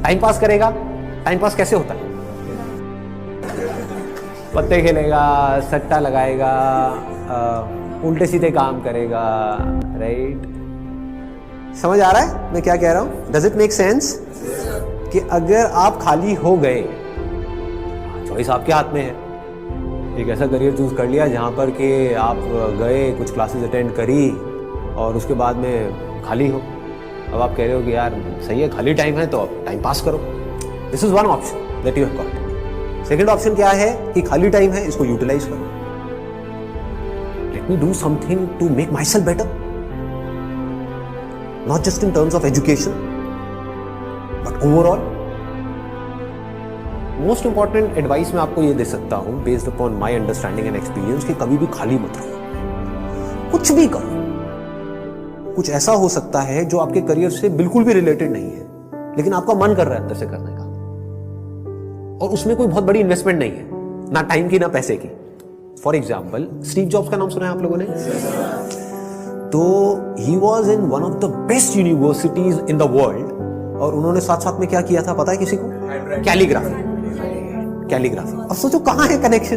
Time pass करेगा। Time pass कैसे होता है? पत्ते खेलेगा, सट्टा लगाएगा, उल्टे सीधे काम करेगा, राइट? समझ आ रहा है मैं क्या कह रहा हूं? Does it make sense? कि अगर आप खाली हो गए, चॉइस आपके हाथ में है। एक ऐसा करियर चूज कर लिया जहां पर कि आप गए, कुछ क्लासेस अटेंड करी और उसके बाद में खाली हो। अब आप कह रहे हो कि यार सही है, खाली टाइम है तो अब टाइम पास करो। This is one option that you have got. Second option क्या है कि खाली टाइम है, इसको यूटिलाइज करो। Let me do something to make myself better, not just in terms of education but overall. Most important advice मैं आपको ये दे सकता हूं based upon my understanding and experience कि कभी भी खाली मत रहो, कुछ भी करो। कुछ ऐसा हो सकता है जो आपके करियर से बिल्कुल भी रिलेटेड नहीं है, लेकिन आपका मन कर रहा है अंदर से करने का, और उसमें कोई बहुत बड़ी इन्वेस्टमेंट नहीं है, ना टाइम की ना पैसे की। फॉर एग्जाम्पल, स्टीव जॉब्स का नाम सुना है आप लोगों ने? तो he was in one of the best universities in the world, और उन्होंने साथ साथ में क्या किया था पता है किसी को? कैलीग्राफी। कैलीग्राफी। अब सोचो कहां है connection?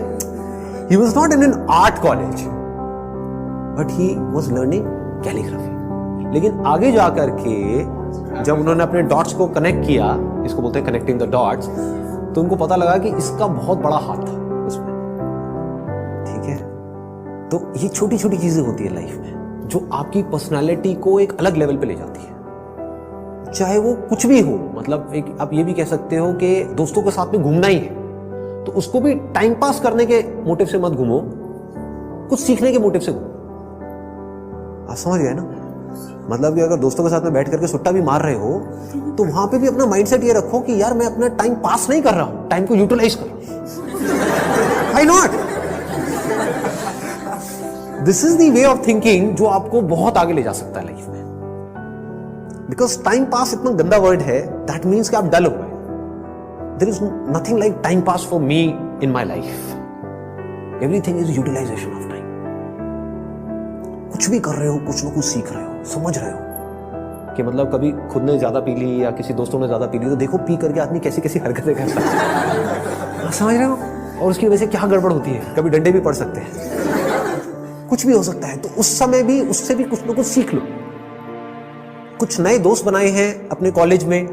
He was not in an art college but he was learning calligraphy. लेकिन आगे जाकर के जब उन्होंने अपने डॉट्स को कनेक्ट किया, इसको बोलते हैं कनेक्टिंग द डॉट्स, तो उनको पता लगा कि इसका बहुत बड़ा हाथ था उसमें। ठीक है, तो ये छोटी छोटी चीजें होती है लाइफ में जो आपकी पर्सनालिटी को एक अलग लेवल पे ले जाती है। चाहे वो कुछ भी हो, मतलब एक आप ये भी कह सकते हो कि दोस्तों के साथ में घूमना ही है, तो उसको भी टाइम पास करने के मोटिव से मत घूमो, कुछ सीखने के मोटिव से घूमो। आप समझ गए ना? मतलब कि अगर दोस्तों के साथ में बैठ करके सुट्टा भी मार रहे हो तो वहां पे भी अपना माइंडसेट ये रखो कि यार मैं अपना टाइम पास नहीं कर रहा हूं, टाइम को यूटिलाइज करो। Why not? This is the way of thinking जो आपको बहुत आगे ले जा सकता है लाइफ में। बिकॉज टाइम पास इतना गंदा वर्ड है, दैट मीन्स कि आप डल हो गए। There is nothing like time pass for me in my life. Everything is utilisation of time. कुछ भी कर रहे हो, कुछ ना कुछ सीख रहे हो, समझ रहे हो कि मतलब कभी खुद ने ज्यादा पी ली या किसी दोस्तों ने ज्यादा पी ली, तो देखो पी करके आदमी कैसी कैसी हरकतें करता है। समझ रहे हो? और उसकी वजह से क्या गड़बड़ होती है, कभी डंडे भी पड़ सकते हैं, कुछ भी हो सकता है। तो उस समय भी उससे भी कुछ ना कुछ सीख लो। कुछ नए दोस्त बनाए हैं अपने कॉलेज में,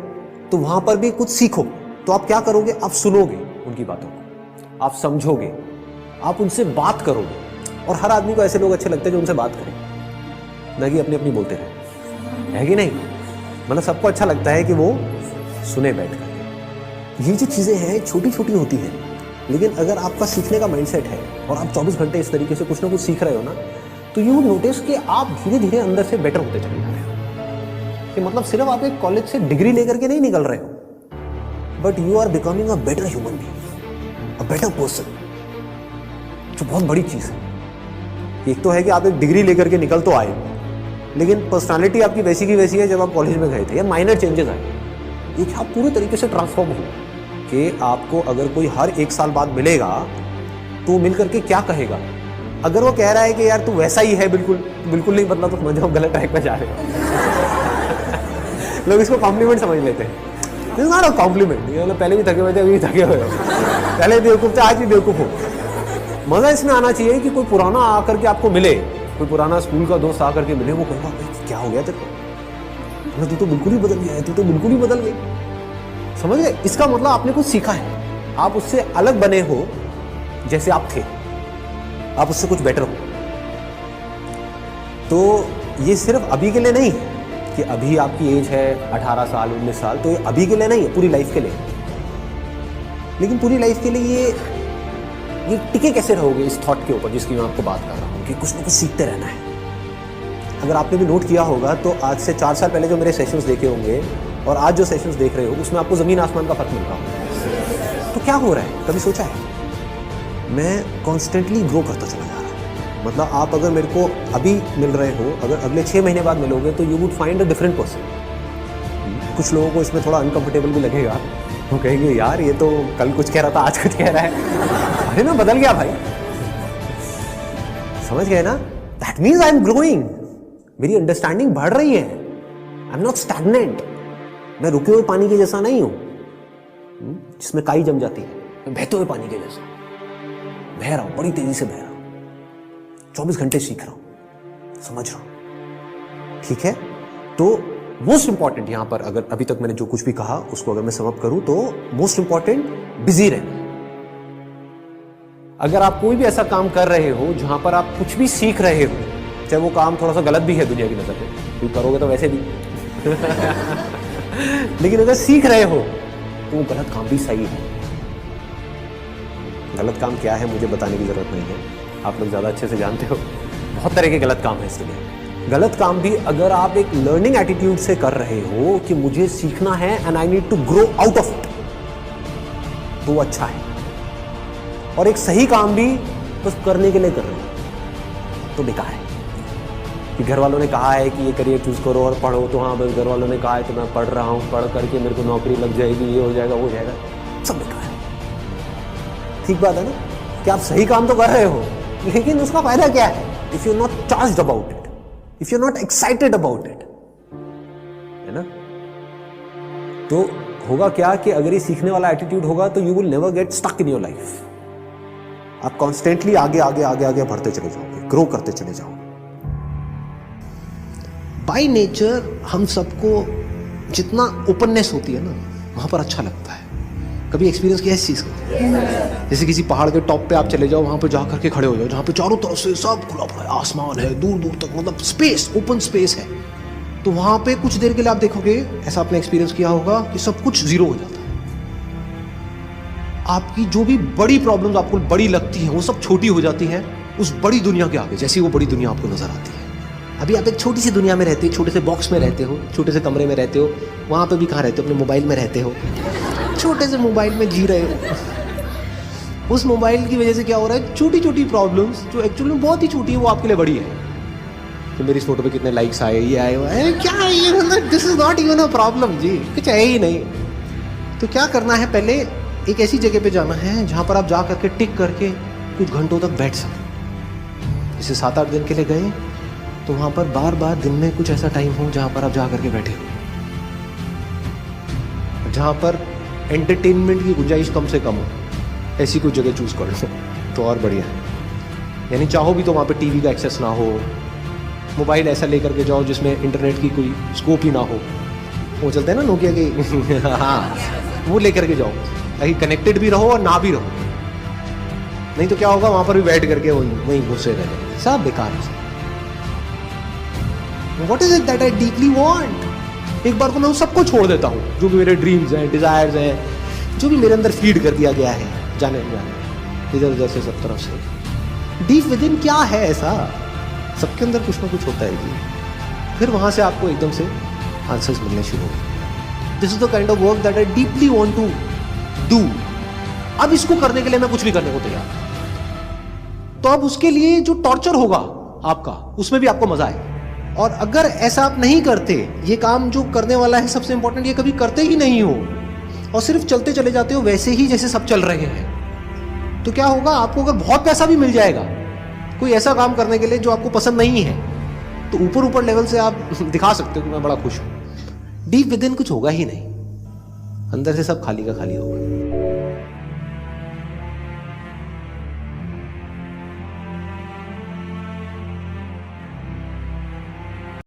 तो वहां पर भी कुछ सीखो। तो आप क्या करोगे? आप सुनोगे उनकी बातों को, आप समझोगे, आप उनसे बात करोगे। और हर आदमी को ऐसे लोग अच्छे लगते हैं जो उनसे बात करें, ना कि अपनी अपनी बोलते रहे, है कि नहीं? मतलब सबको अच्छा लगता है कि वो सुने बैठ कर। ये जो चीजें हैं छोटी छोटी होती हैं, लेकिन अगर आपका सीखने का माइंडसेट है और आप 24 घंटे इस तरीके से कुछ ना कुछ सीख रहे हो ना, तो यू नोटिस कि आप धीरे धीरे अंदर से बेटर होते चले जा रहे हो। कि मतलब सिर्फ आप एक कॉलेज से डिग्री लेकर के नहीं निकल रहे हो, but you are becoming a better human being, a better person, जो बहुत बड़ी चीज है। एक तो है कि आप एक डिग्री लेकर के निकल तो आए, लेकिन पर्सनालिटी आपकी वैसी की वैसी है जब आप कॉलेज में गए थे, या माइनर चेंजेस आए। ये आप पूरे तरीके से ट्रांसफॉर्म हो कि आपको अगर कोई हर 1 साल बाद मिलेगा तो मिल करके क्या कहेगा? अगर वो कह रहा है कि यार तू वैसा ही है, बिल्कुल बिल्कुल नहीं बदला, तो समझ जाओ गलत ट्रैक पे जा रहे हो। लोग इसको कॉम्प्लीमेंट समझ लेते हैं। This is not a compliment. ये मतलब पहले भी थके हुए थे, अभी भी थके हुए हो, पहले बेवकूफ थे, आज भी बेवकूफ हो। मजा इसमें आना चाहिए कि कोई पुराना आकर के आपको मिले, कोई पुराना स्कूल का दोस्त आकर के मिले, वो कहेगा क्या हो गया तेरे को, तू तो बिल्कुल ही बदल गया है, तू तो बिल्कुल ही बदल गई। समझ गए? इसका मतलब आपने कुछ सीखा है, आप उससे अलग बने हो जैसे आप थे, आप उससे कुछ बेटर हो। तो ये सिर्फ अभी के लिए नहीं है कि अभी आपकी एज है 18 साल 19 साल, तो ये अभी के लिए नहीं है, पूरी लाइफ के लिए। लेकिन पूरी लाइफ के लिए ये टिके कैसे रहोगे इस थॉट के ऊपर जिसकी मैं आपको बात कर रहा हूँ कि कुछ ना कुछ सीखते रहना है। अगर आपने भी नोट किया होगा तो आज से 4 साल पहले जो मेरे सेशंस देखे होंगे और आज जो सेशंस देख रहे हो, उसमें आपको ज़मीन आसमान का फर्क मिल रहा होगा। तो क्या हो रहा है, कभी सोचा है? मैं कॉन्स्टेंटली ग्रो करता चला जा रहा हूँ। मतलब आप अगर मेरे को अभी मिल रहे हो, अगर अगले 6 महीने बाद मिलोगे तो you would find a different person. कुछ लोगों को इसमें थोड़ा अनकंफर्टेबल भी लगेगा, वो कहेंगे यार ये तो कल कुछ कह रहा था आज कुछ कह रहा है। अरे मैं बदल गया भाई, समझ गए ना? That means I am growing, मेरी अंडरस्टैंडिंग बढ़ रही है। आई एम नॉट स्टैग्नेंट, मैं रुके हुए पानी के जैसा नहीं हूं। जिसमें काई जम जाती है, मैं बहते हुए पानी के जैसा बह रहा हूं, बड़ी तेजी से बह रहा हूं, 24 घंटे सीख रहा हूं, समझ रहा हूं। ठीक है, तो मोस्ट इंपॉर्टेंट यहां पर, अगर अभी तक मैंने जो कुछ भी कहा उसको अगर मैं समअप करूं तो मोस्ट इंपॉर्टेंट बिजी रहना। अगर आप कोई भी ऐसा काम कर रहे हो जहां पर आप कुछ भी सीख रहे हो, चाहे वो काम थोड़ा सा गलत भी है दुनिया की नजर में, तो करोगे तो वैसे भी लेकिन अगर सीख रहे हो तो वो गलत काम भी सही है। गलत काम क्या है मुझे बताने की जरूरत नहीं है, आप लोग ज्यादा अच्छे से जानते हो। बहुत तरह के गलत काम है इस दुनिया में। गलत काम भी अगर आप एक लर्निंग एटीट्यूड से कर रहे हो कि मुझे सीखना है and I need to grow out of it, तो वो अच्छा है। और एक सही काम भी बस करने के लिए कर रहे हो तो बेकार है। कि घर वालों ने कहा है कि ये करियर चूज करो और पढ़ो, तो हाँ बस घर वालों ने कहा है तो मैं पढ़ रहा हूँ, पढ़ करके मेरे को नौकरी लग जाएगी, ये हो जाएगा, वो हो जाएगा, सब बेकार है। ठीक बात है ना कि आप सही काम तो कर रहे हो, लेकिन उसका फायदा क्या है if you not charged about it, if you not excited about it, है ना। तो होगा क्या कि अगर ये सीखने वाला एटीट्यूड होगा तो you will never get stuck in your life. आप कॉन्स्टेंटली आगे आगे आगे आगे बढ़ते चले जाओगे, ग्रो करते चले जाओगे। बाय नेचर हम सबको जितना ओपननेस होती है ना, वहां पर अच्छा लगता है। कभी एक्सपीरियंस किया इस चीज को? जैसे किसी पहाड़ के टॉप पे आप चले जाओ, वहां पे जा करके खड़े हो जाओ, जहां पे चारों तरफ से सब खुला पड़ा है, आसमान है दूर दूर तक, मतलब स्पेस, ओपन स्पेस है। तो वहां पे कुछ देर के लिए आप देखोगे, ऐसा आपने एक्सपीरियंस किया होगा कि सब कुछ जीरो हो जाता है। आपकी जो भी बड़ी प्रॉब्लम्स आपको बड़ी लगती हैं वो सब छोटी हो जाती हैं उस बड़ी दुनिया के आगे, जैसी वो बड़ी दुनिया आपको नजर आती है। अभी आप एक छोटी सी दुनिया में रहते हो, छोटे से बॉक्स में रहते हो, छोटे से कमरे में रहते हो, वहां पे भी कहाँ रहते हो? अपने मोबाइल में रहते हो, छोटे से मोबाइल में जी रहे हो। उस मोबाइल की वजह से क्या हो रहा है, छोटी छोटी प्रॉब्लम्स जो एक्चुअली में बहुत ही छोटी है वो आपके लिए बड़ी है। तो मेरी इस फोटो पे कितने लाइक्स आए, ये आए, वो आए, क्या है ये, मतलब this is not even a problem जी, कुछ है ही नहीं। तो क्या करना है, पहले एक ऐसी जगह पे जाना है जहां पर आप जा करके टिक करके कुछ घंटों तक बैठ सकें। जैसे 7-8 दिन के लिए गए तो वहां पर बार बार दिन में कुछ ऐसा टाइम हो जहां पर आप जा करके बैठे हो, जहां पर एंटरटेनमेंट की गुंजाइश कम से कम हो, ऐसी कोई जगह चूज कर लो तो और बढ़िया है। यानी चाहो भी तो वहां पे टीवी का एक्सेस ना हो, मोबाइल ऐसा लेकर के जाओ जिसमें इंटरनेट की कोई स्कोप ही ना हो, वो चलते हैं ना नोकिया के हाँ, वो लेकर के जाओ ताकि कनेक्टेड भी रहो और ना भी रहो। नहीं तो क्या होगा, वहां पर भी बैठ करके वहीं घुसे रहे, सब बेकार है। What is it that I deeply want? एक बार को मैं उन सबको छोड़ देता हूँ, जो भी मेरे ड्रीम्स हैं, डिजायर्स हैं, जो भी मेरे अंदर फीड कर दिया गया है, जाने इधर उधर से सब तरफ से। डीप विद इन क्या है ऐसा, सबके अंदर कुछ ना कुछ होता है जी। फिर वहां से आपको एकदम से आंसर्स मिलने शुरू होंगे। This is the kind of work that I deeply want to do. अब इसको करने के लिए मैं कुछ भी करने को तैयार। तो अब उसके लिए जो टॉर्चर होगा आपका, उसमें भी आपको मजा आए। और अगर ऐसा आप नहीं करते, ये काम जो करने वाला है सबसे इंपॉर्टेंट, ये कभी करते ही नहीं हो और सिर्फ चलते चले जाते हो वैसे ही जैसे सब चल रहे हैं, तो क्या होगा, आपको अगर बहुत पैसा भी मिल जाएगा कोई ऐसा काम करने के लिए जो आपको पसंद नहीं है, तो ऊपर ऊपर लेवल से आप दिखा सकते हो कि मैं बड़ा खुश हूं। डीप विद इन कुछ होगा ही नहीं, अंदर से सब खाली का खाली होगा।